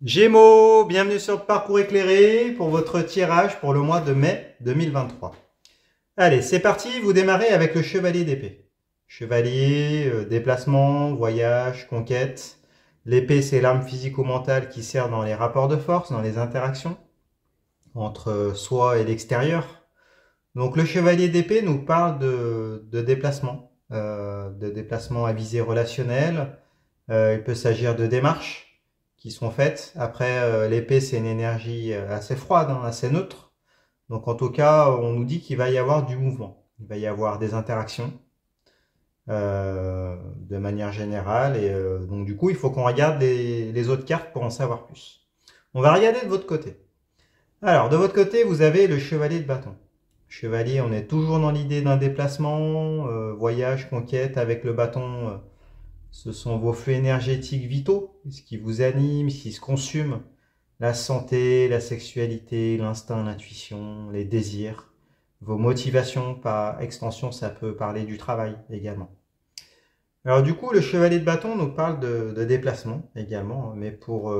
Gémeaux, bienvenue sur le parcours éclairé pour votre tirage pour le mois de mai 2023. Allez, c'est parti, vous démarrez avec le chevalier d'épée. Chevalier, déplacement, voyage, conquête. L'épée, c'est l'arme physico-mentale qui sert dans les rapports de force, dans les interactions entre soi et l'extérieur. Donc le chevalier d'épée nous parle de déplacement à visée relationnelle. Il peut s'agir de démarches qui sont faites. Après, l'épée, c'est une énergie assez froide, hein, assez neutre. Donc en tout cas, on nous dit qu'il va y avoir du mouvement. Il va y avoir des interactions de manière générale. Et donc du coup, il faut qu'on regarde les autres cartes pour en savoir plus. On va regarder de votre côté. Alors, de votre côté, vous avez le chevalier de bâton. Chevalier, on est toujours dans l'idée d'un déplacement, voyage, conquête avec le bâton. Ce sont vos flux énergétiques vitaux, ce qui vous anime, ce qui se consume. La santé, la sexualité, l'instinct, l'intuition, les désirs, vos motivations. Par extension, ça peut parler du travail également. Alors du coup, le chevalier de bâton nous parle de déplacement également, mais pour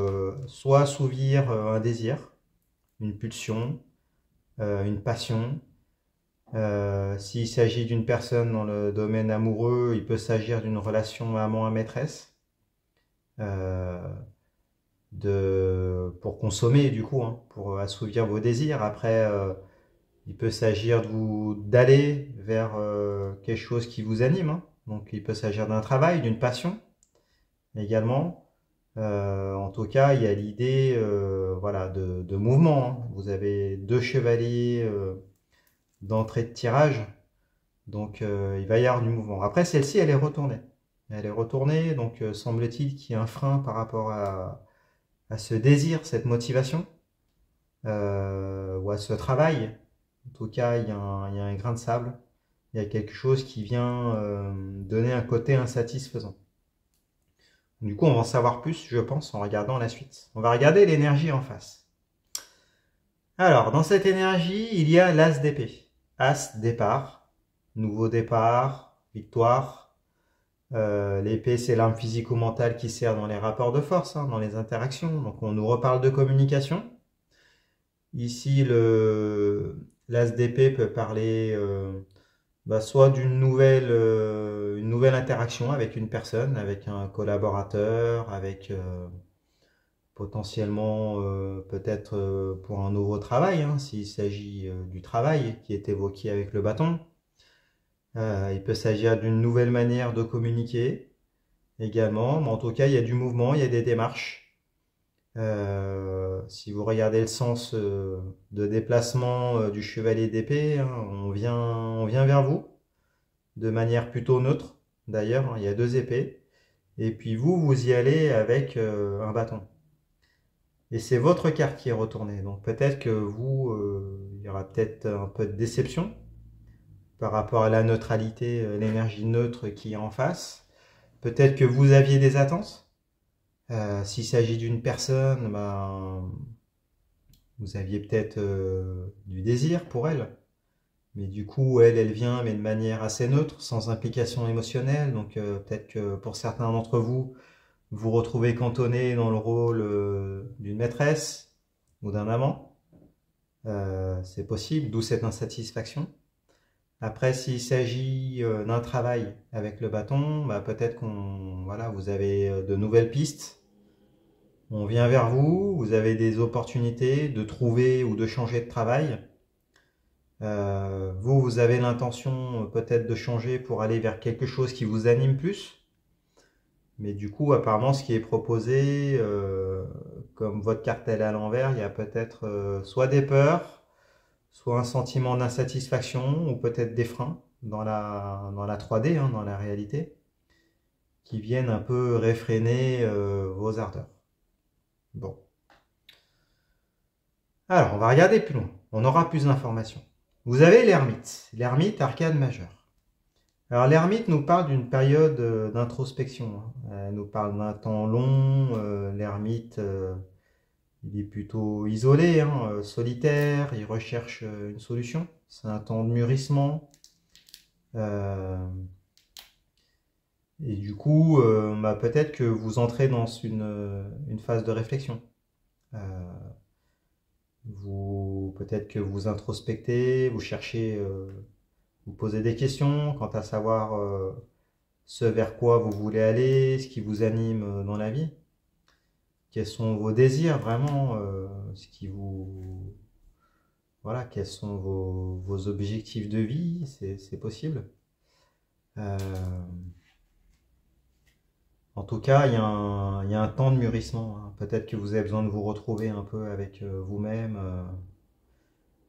soit assouvir un désir, une pulsion, une passion. S'il s'agit d'une personne dans le domaine amoureux, il peut s'agir d'une relation amant à maîtresse. Pour consommer du coup, hein, pour assouvir vos désirs. Après, il peut s'agir d'aller vers quelque chose qui vous anime, hein. Donc il peut s'agir d'un travail, d'une passion également. En tout cas, il y a l'idée voilà, de mouvement, hein. Vous avez deux chevaliers d'entrée de tirage, donc il va y avoir du mouvement. Après, celle-ci, elle est retournée. Elle est retournée, donc semble-t-il qu'il y a un frein par rapport à ce désir, cette motivation, ou à ce travail. En tout cas, il y a un grain de sable, il y a quelque chose qui vient donner un côté insatisfaisant. Du coup, on va en savoir plus, je pense, en regardant la suite. On va regarder l'énergie en face. Alors, dans cette énergie, il y a l'as d'épée. As, départ, nouveau départ, victoire. L'épée, c'est l'arme physico-mentale qui sert dans les rapports de force, hein, dans les interactions. Donc, on nous reparle de communication. Ici, l'as d'épée peut parler soit d'une une nouvelle interaction avec une personne, avec un collaborateur, avec potentiellement peut-être pour un nouveau travail, hein, s'il s'agit du travail qui est évoqué avec le bâton. Il peut s'agir d'une nouvelle manière de communiquer également, mais en tout cas, il y a du mouvement, il y a des démarches. Si vous regardez le sens de déplacement du chevalier d'épée, hein, on vient vers vous de manière plutôt neutre. D'ailleurs, hein, il y a deux épées. Et puis vous y allez avec un bâton. Et c'est votre carte qui est retournée. Donc peut-être que il y aura peut-être un peu de déception par rapport à la neutralité, l'énergie neutre qui est en face. Peut-être que vous aviez des attentes. S'il s'agit d'une personne, vous aviez peut-être du désir pour elle. Mais du coup, elle vient, mais de manière assez neutre, sans implication émotionnelle. Donc peut-être que pour certains d'entre vous, vous retrouvez cantonné dans le rôle d'une maîtresse ou d'un amant. C'est possible, d'où cette insatisfaction. Après, s'il s'agit d'un travail avec le bâton, peut-être voilà, vous avez de nouvelles pistes. On vient vers vous, vous avez des opportunités de trouver ou de changer de travail. Vous avez l'intention peut-être de changer pour aller vers quelque chose qui vous anime plus. Mais du coup, apparemment, ce qui est proposé, comme votre carte elle est à l'envers, il y a peut-être soit des peurs, soit un sentiment d'insatisfaction, ou peut-être des freins dans la 3D, hein, dans la réalité, qui viennent un peu réfréner vos ardeurs. Bon. Alors, on va regarder plus loin. On aura plus d'informations. Vous avez l'ermite arcane majeure. Alors, l'ermite nous parle d'une période d'introspection, hein. Elle nous parle d'un temps long. L'ermite, il est plutôt isolé, hein, solitaire. Il recherche une solution. C'est un temps de mûrissement. Et du coup, peut-être que vous entrez dans une phase de réflexion. Peut-être que vous introspectez, vous cherchez, vous posez des questions quant à savoir ce vers quoi vous voulez aller, ce qui vous anime dans la vie. Quels sont vos désirs vraiment, ce qui vous... Voilà, quels sont vos objectifs de vie, c'est possible. Euh, En tout cas, il y a un temps de mûrissement, hein. Peut-être que vous avez besoin de vous retrouver un peu avec vous-même.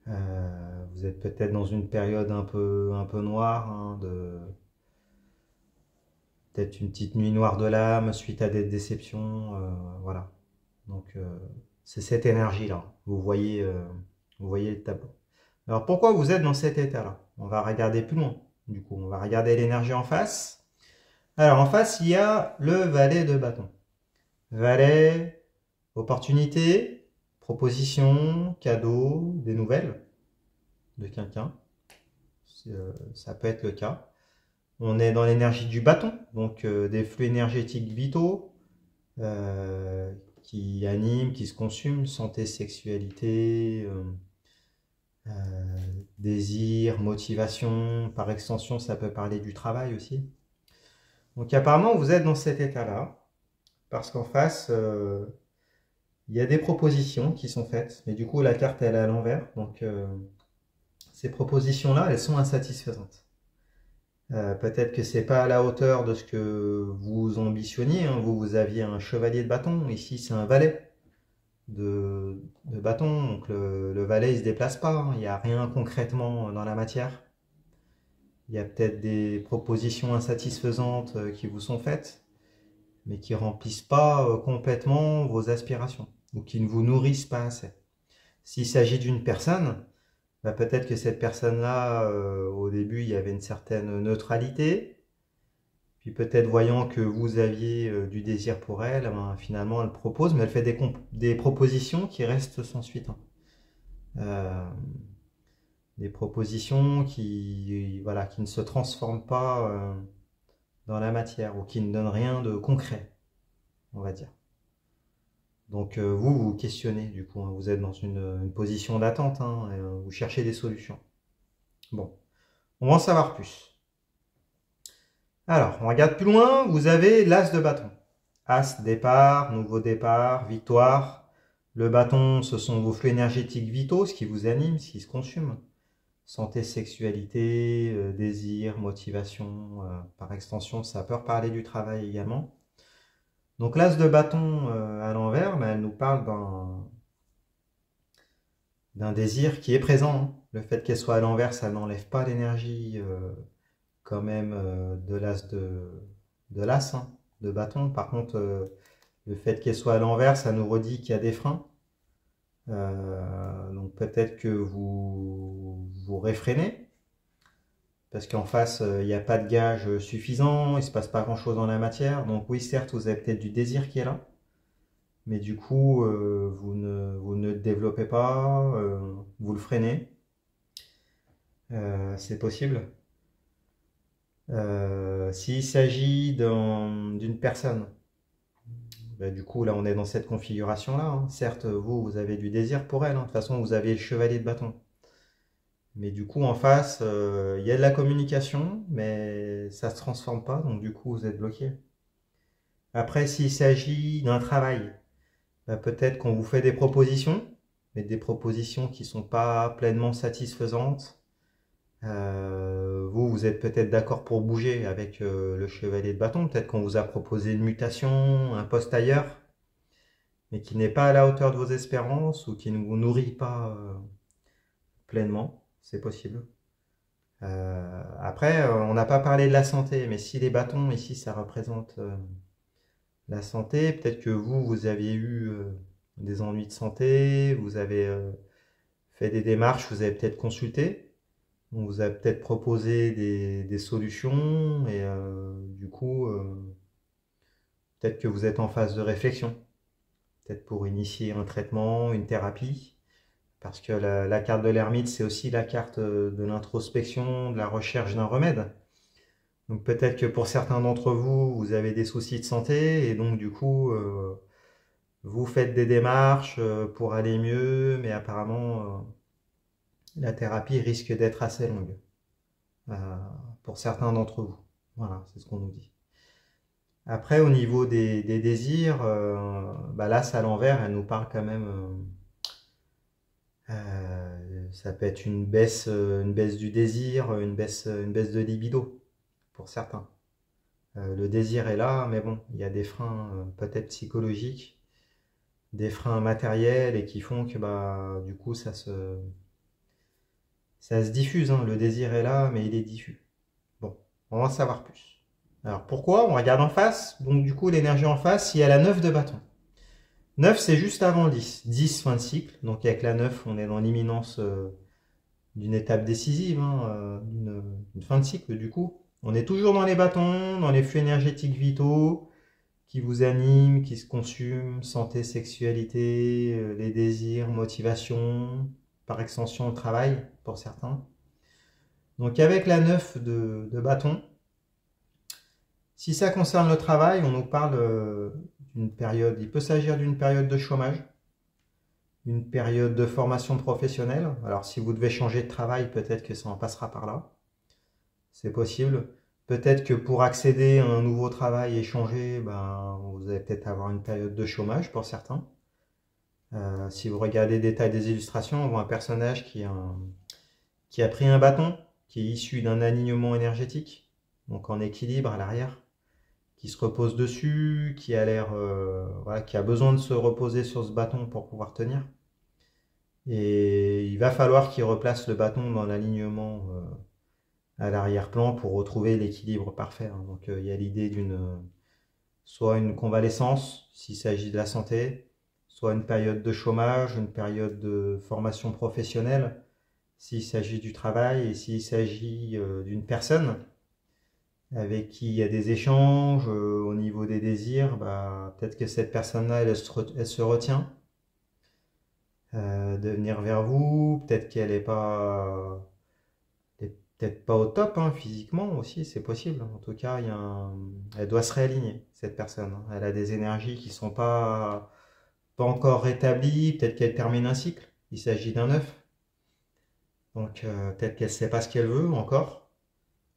Vous êtes peut-être dans une période un peu noire, hein, peut-être une petite nuit noire de l'âme suite à des déceptions. Voilà. Donc, c'est cette énergie-là. Vous voyez le tableau. Alors, pourquoi vous êtes dans cet état-là? On va regarder plus loin. Du coup, on va regarder l'énergie en face. Alors, en face, il y a le valet de bâton. Valet, opportunité, proposition, cadeau, des nouvelles de quelqu'un. Ça peut être le cas. On est dans l'énergie du bâton, donc des flux énergétiques vitaux qui animent, qui se consument, santé, sexualité, désir, motivation. Par extension, ça peut parler du travail aussi. Donc apparemment, vous êtes dans cet état-là, parce qu'en face, il y a des propositions qui sont faites, mais du coup, la carte, elle est à l'envers. Donc, ces propositions-là, elles sont insatisfaisantes. Peut-être que c'est pas à la hauteur de ce que vous ambitionniez, hein. Vous aviez un chevalier de bâton. Ici, c'est un valet de bâton. Donc, le valet, il se déplace pas, hein. Il n'y a rien concrètement dans la matière. Il y a peut-être des propositions insatisfaisantes qui vous sont faites, mais qui remplissent pas complètement vos aspirations, ou qui ne vous nourrissent pas assez. S'il s'agit d'une personne, bah, peut-être que cette personne-là, au début, il y avait une certaine neutralité, puis peut-être voyant que vous aviez du désir pour elle, ben, finalement elle propose, mais elle fait des propositions qui restent sans suite, hein. Euh, des propositions voilà, qui ne se transforment pas dans la matière, ou qui ne donnent rien de concret, on va dire. Donc vous, vous questionnez du coup, hein. Vous êtes dans une position d'attente, hein, et, vous cherchez des solutions. Bon, on va en savoir plus. Alors, on regarde plus loin, vous avez l'as de bâton. As, départ, nouveau départ, victoire. Le bâton, ce sont vos flux énergétiques vitaux, ce qui vous anime, ce qui se consume. Santé, sexualité, désir, motivation, par extension, ça peut parler du travail également. Donc l'as de bâton à l'envers, ben, elle nous parle d'un désir qui est présent, hein. Le fait qu'elle soit à l'envers, ça n'enlève pas l'énergie quand même de l'as, hein, de bâton. Par contre, le fait qu'elle soit à l'envers, ça nous redit qu'il y a des freins. Donc peut-être que vous réfrénez, parce qu'en face, il n'y a pas de gage suffisant, il ne se passe pas grand-chose dans la matière. Donc oui, certes, vous avez peut-être du désir qui est là, mais du coup, vous ne le développez pas, vous le freinez. C'est possible. S'il s'agit d'une personne, bah, du coup, là, on est dans cette configuration-là, hein. Certes, vous avez du désir pour elle, hein. De toute façon, vous avez le chevalier de bâton. Mais du coup, en face, il y a de la communication, mais ça ne se transforme pas, donc du coup, vous êtes bloqué. Après, s'il s'agit d'un travail, bah, peut-être qu'on vous fait des propositions, mais des propositions qui ne sont pas pleinement satisfaisantes. Vous êtes peut-être d'accord pour bouger avec le chevalier de bâton. Peut-être qu'on vous a proposé une mutation, un poste ailleurs, mais qui n'est pas à la hauteur de vos espérances ou qui ne vous nourrit pas pleinement. C'est possible. Après, on n'a pas parlé de la santé, mais si les bâtons ici, ça représente la santé, peut-être que vous aviez eu des ennuis de santé, vous avez fait des démarches, vous avez peut-être consulté. On vous a peut-être proposé des solutions et du coup, peut-être que vous êtes en phase de réflexion, peut-être pour initier un traitement, une thérapie, parce que la carte de l'ermite, c'est aussi la carte de l'introspection, de la recherche d'un remède. Donc peut-être que pour certains d'entre vous, vous avez des soucis de santé et donc du coup, Vous faites des démarches pour aller mieux, mais apparemment, la thérapie risque d'être assez longue euh, pour certains d'entre vous. Voilà, c'est ce qu'on nous dit. Après, au niveau des désirs, bah là, c'est à l'envers, elle nous parle quand même. Ça peut être une baisse du désir, une baisse de libido pour certains. Le désir est là, mais bon, il y a des freins peut-être psychologiques, des freins matériels et qui font que bah du coup ça se diffuse. Hein. Le désir est là, mais il est diffus. Bon, on va en savoir plus. Alors pourquoi? On regarde en face. Donc du coup, l'énergie en face, il y a la 9 de bâton. 9, c'est juste avant 10. 10, fin de cycle. Donc avec la 9, on est dans l'imminence d'une étape décisive, hein, d'une fin de cycle du coup. On est toujours dans les bâtons, dans les flux énergétiques vitaux qui vous animent, qui se consument, santé, sexualité, les désirs, motivation, par extension le travail pour certains. Donc avec la 9 de bâton, si ça concerne le travail, on nous parle d'une période, il peut s'agir d'une période de chômage, une période de formation professionnelle. Alors si vous devez changer de travail, peut-être que ça en passera par là. C'est possible. Peut-être que pour accéder à un nouveau travail et changer, ben, vous allez peut-être avoir une période de chômage pour certains. Si vous regardez le détail des illustrations, on voit un personnage qui a pris un bâton, qui est issu d'un alignement énergétique, donc en équilibre à l'arrière, qui se repose dessus, qui a l'air, voilà, qui a besoin de se reposer sur ce bâton pour pouvoir tenir. Et il va falloir qu'il replace le bâton dans l'alignement à l'arrière-plan pour retrouver l'équilibre parfait. Hein. Donc il y a l'idée soit une convalescence s'il s'agit de la santé, soit une période de chômage, une période de formation professionnelle s'il s'agit du travail et s'il s'agit d'une personne avec qui il y a des échanges au niveau des désirs, bah, peut-être que cette personne-là, elle se retient de venir vers vous, peut-être qu'elle n'est pas peut-être pas au top hein, physiquement aussi, c'est possible. En tout cas, elle doit se réaligner, cette personne. Hein. Elle a des énergies qui sont pas encore rétablies, peut-être qu'elle termine un cycle, il s'agit d'un œuf. Donc peut-être qu'elle ne sait pas ce qu'elle veut encore.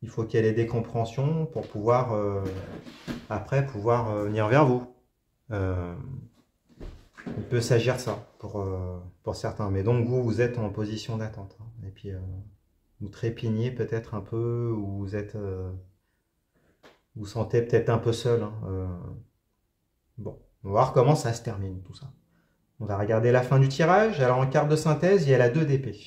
Il faut qu'elle ait des compréhensions pour pouvoir, après, pouvoir venir vers vous. Euh, il peut s'agir de ça pour certains. Mais donc vous êtes en position d'attente. Hein. Et puis vous trépignez peut-être un peu, ou vous sentez peut-être un peu seul. Hein. Bon, on va voir comment ça se termine tout ça. On va regarder la fin du tirage. Alors en carte de synthèse, il y a la 2 d'épée.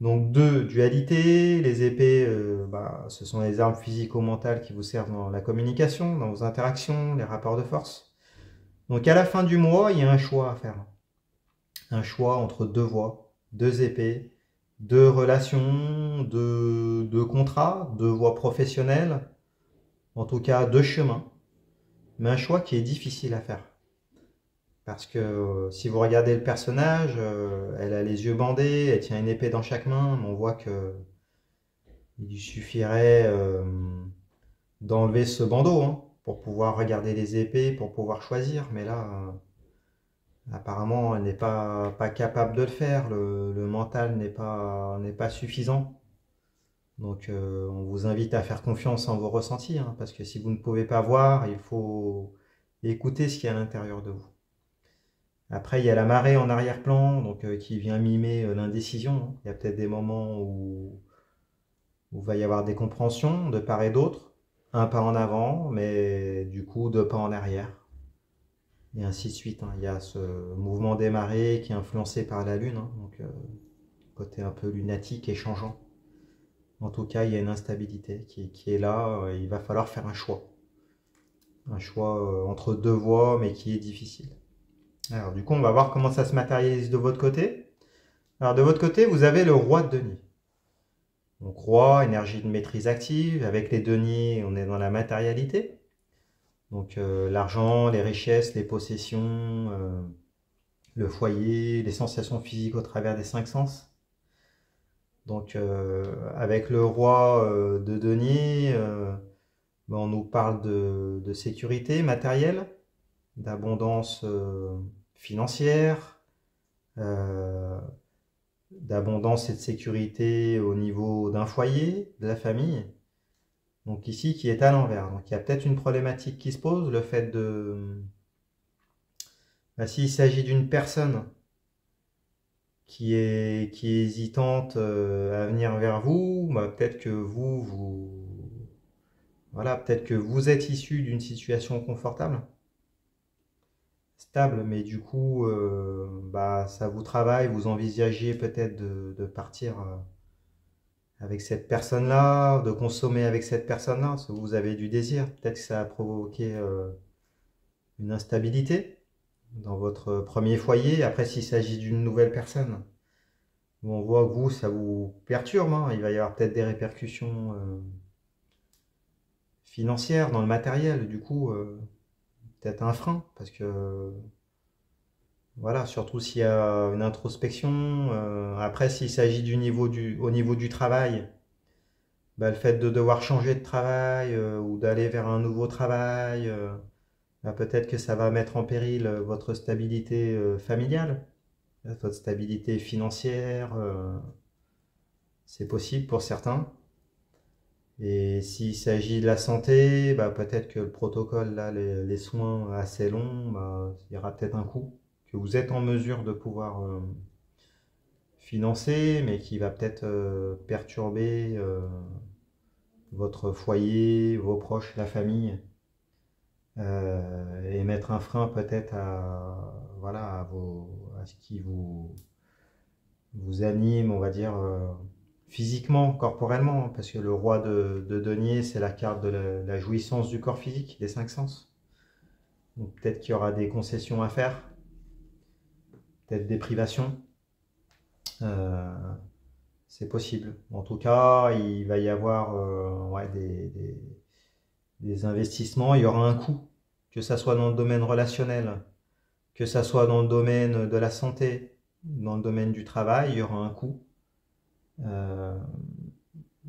Donc 2, dualité. Les épées, bah, ce sont les armes physico-mentales qui vous servent dans la communication, dans vos interactions, les rapports de force. Donc à la fin du mois, il y a un choix à faire. Un choix entre deux voies, deux épées, deux relations, deux contrats, deux voies professionnelles, en tout cas deux chemins. Mais un choix qui est difficile à faire. Parce que si vous regardez le personnage, elle a les yeux bandés, elle tient une épée dans chaque main, mais on voit que il lui suffirait d'enlever ce bandeau hein, pour pouvoir regarder les épées, pour pouvoir choisir. Mais là, apparemment, elle n'est pas capable de le faire. Le mental n'est pas suffisant. Donc, on vous invite à faire confiance en vos ressentis, hein, parce que si vous ne pouvez pas voir, il faut écouter ce qu'il y a à l'intérieur de vous. Après, il y a la marée en arrière-plan, donc qui vient mimer l'indécision. Hein. Il y a peut-être des moments où il va y avoir des compréhensions de part et d'autre, un pas en avant, mais du coup deux pas en arrière. Et ainsi de suite. Hein. Il y a ce mouvement des marées qui est influencé par la Lune, hein, donc côté un peu lunatique et changeant. En tout cas, il y a une instabilité qui est là. Il va falloir faire un choix. Un choix entre deux voies, mais qui est difficile. Alors du coup, on va voir comment ça se matérialise de votre côté. Alors de votre côté, vous avez le roi de denier. Donc roi, énergie de maîtrise active. Avec les deniers, on est dans la matérialité. Donc l'argent, les richesses, les possessions, le foyer, les sensations physiques au travers des 5 sens. Donc avec le roi de denier, ben, on nous parle de sécurité matérielle. d'abondance financière, euh, d'abondance et de sécurité au niveau d'un foyer, de la famille. Donc ici, qui est à l'envers. Donc il y a peut-être une problématique qui se pose, le fait de... Bah, s'il s'agit d'une personne qui est hésitante à venir vers vous, bah, peut-être que voilà, peut-être que vous êtes issu d'une situation confortable, stable, mais du coup, bah, ça vous travaille, vous envisagez peut-être de partir avec cette personne-là, de consommer avec cette personne-là, parce que vous avez du désir. Peut-être que ça a provoqué une instabilité dans votre premier foyer. Après, s'il s'agit d'une nouvelle personne, on voit que vous, ça vous perturbe, hein. Il va y avoir peut-être des répercussions financières dans le matériel, du coup, peut-être un frein, parce que voilà, surtout s'il y a une introspection. Après, s'il s'agit au niveau du travail, bah, le fait de devoir changer de travail ou d'aller vers un nouveau travail, bah, peut-être que ça va mettre en péril votre stabilité familiale, votre stabilité financière. C'est possible pour certains. Et s'il s'agit de la santé, bah, peut-être que le protocole, là, les soins assez longs, bah, il y aura peut-être un coût que vous êtes en mesure de pouvoir financer, mais qui va peut-être perturber votre foyer, vos proches, la famille, et mettre un frein peut-être voilà, à ce qui vous anime, on va dire, physiquement, corporellement, parce que le roi de denier, c'est la carte de la jouissance du corps physique, des cinq sens. Donc peut-être qu'il y aura des concessions à faire, peut-être des privations. Euh, c'est possible. En tout cas, il va y avoir ouais, des investissements, il y aura un coût, que ça soit dans le domaine relationnel, que ça soit dans le domaine de la santé, dans le domaine du travail, il y aura euh,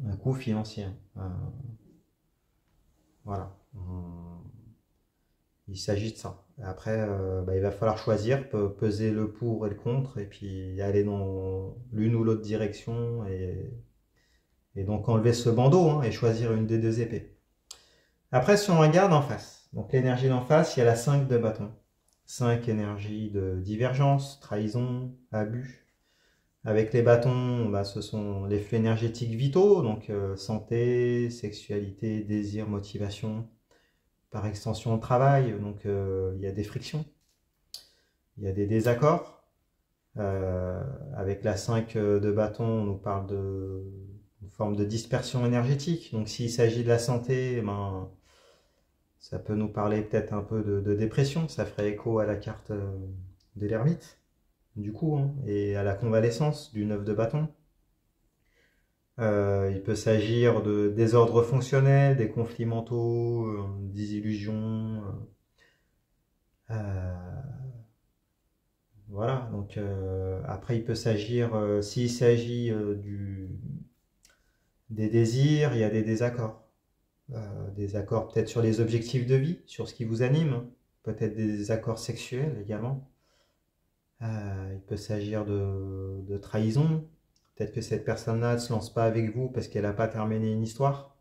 un coût financier. Voilà. Il s'agit de ça. Après, bah, il va falloir choisir, peser le pour et le contre, et puis aller dans l'une ou l'autre direction, et donc enlever ce bandeau hein, et choisir une des deux épées. Après, si on regarde en face, donc l'énergie d'en face, il y a la 5 de bâton. 5 énergies de divergence, trahison, abus. Avec les bâtons, bah, ce sont les flux énergétiques vitaux, donc santé, sexualité, désir, motivation, par extension travail, donc il y a des frictions, il y a des désaccords. Avec la 5 de bâton, on nous parle de une forme de dispersion énergétique. Donc s'il s'agit de la santé, ben, ça peut nous parler peut-être un peu de dépression. Ça ferait écho à la carte de l'ermite, du coup, hein, et à la convalescence du 9 de bâton. Il peut s'agir de désordres fonctionnels, des conflits mentaux, des illusions. Voilà, donc après il peut s'agir, s'il s'agit des désirs, il y a des désaccords. Des accords peut-être sur les objectifs de vie, sur ce qui vous anime, peut-être des accords sexuels également. Il peut s'agir de trahison. Peut-être que cette personne-là ne se lance pas avec vous parce qu'elle n'a pas terminé une histoire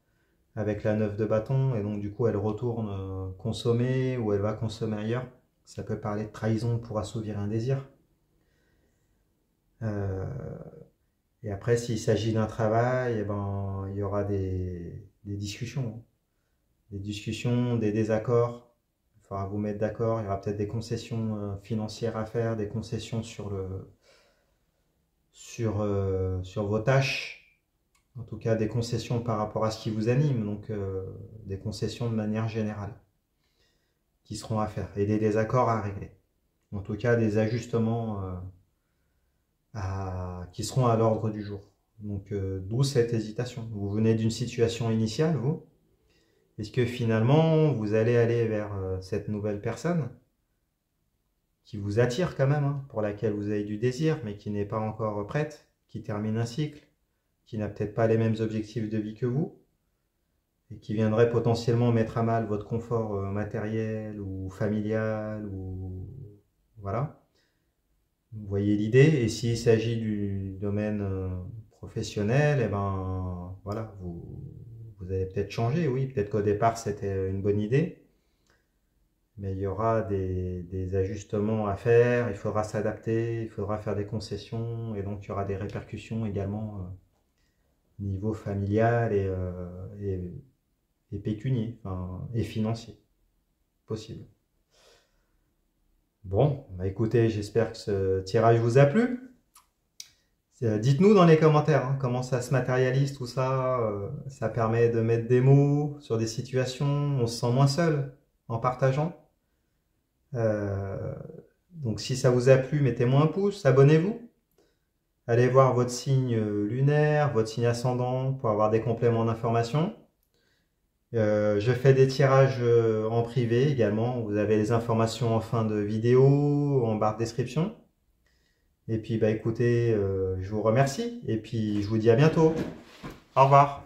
avec la 9 de bâton et donc du coup elle retourne consommer ou elle va consommer ailleurs. Ça peut parler de trahison pour assouvir un désir. Euh, et après, s'il s'agit d'un travail, eh ben, il y aura des discussions. Des discussions, des désaccords. Il faudra vous mettre d'accord. Il y aura peut-être des concessions financières à faire, des concessions sur vos tâches. En tout cas, des concessions par rapport à ce qui vous anime. Donc, des concessions de manière générale qui seront à faire. Et des désaccords à régler. En tout cas, des ajustements qui seront à l'ordre du jour. Donc, d'où cette hésitation. Vous venez d'une situation initiale, vous. Est-ce que finalement, vous allez aller vers cette nouvelle personne qui vous attire quand même, hein, pour laquelle vous avez du désir, mais qui n'est pas encore prête, qui termine un cycle, qui n'a peut-être pas les mêmes objectifs de vie que vous. et qui viendraient potentiellement mettre à mal votre confort matériel ou familial, ou voilà. Vous voyez l'idée. Et s'il s'agit du domaine professionnel, et ben voilà, vous allez peut-être changer. Oui, peut-être qu'au départ c'était une bonne idée, mais il y aura des ajustements à faire, il faudra s'adapter, il faudra faire des concessions, et donc il y aura des répercussions également niveau familial et pécunier, enfin, et financier, possible. Bon, bah écoutez, j'espère que ce tirage vous a plu. Dites-nous dans les commentaires hein, comment ça se matérialise tout ça. Ça permet de mettre des mots sur des situations, on se sent moins seul en partageant. Donc si ça vous a plu, mettez-moi un pouce, abonnez-vous. Allez voir votre signe lunaire, votre signe ascendant pour avoir des compléments d'information. Je fais des tirages en privé également. Vous avez les informations en fin de vidéo, en barre de description. Et puis bah écoutez, je vous remercie et puis je vous dis à bientôt. Au revoir.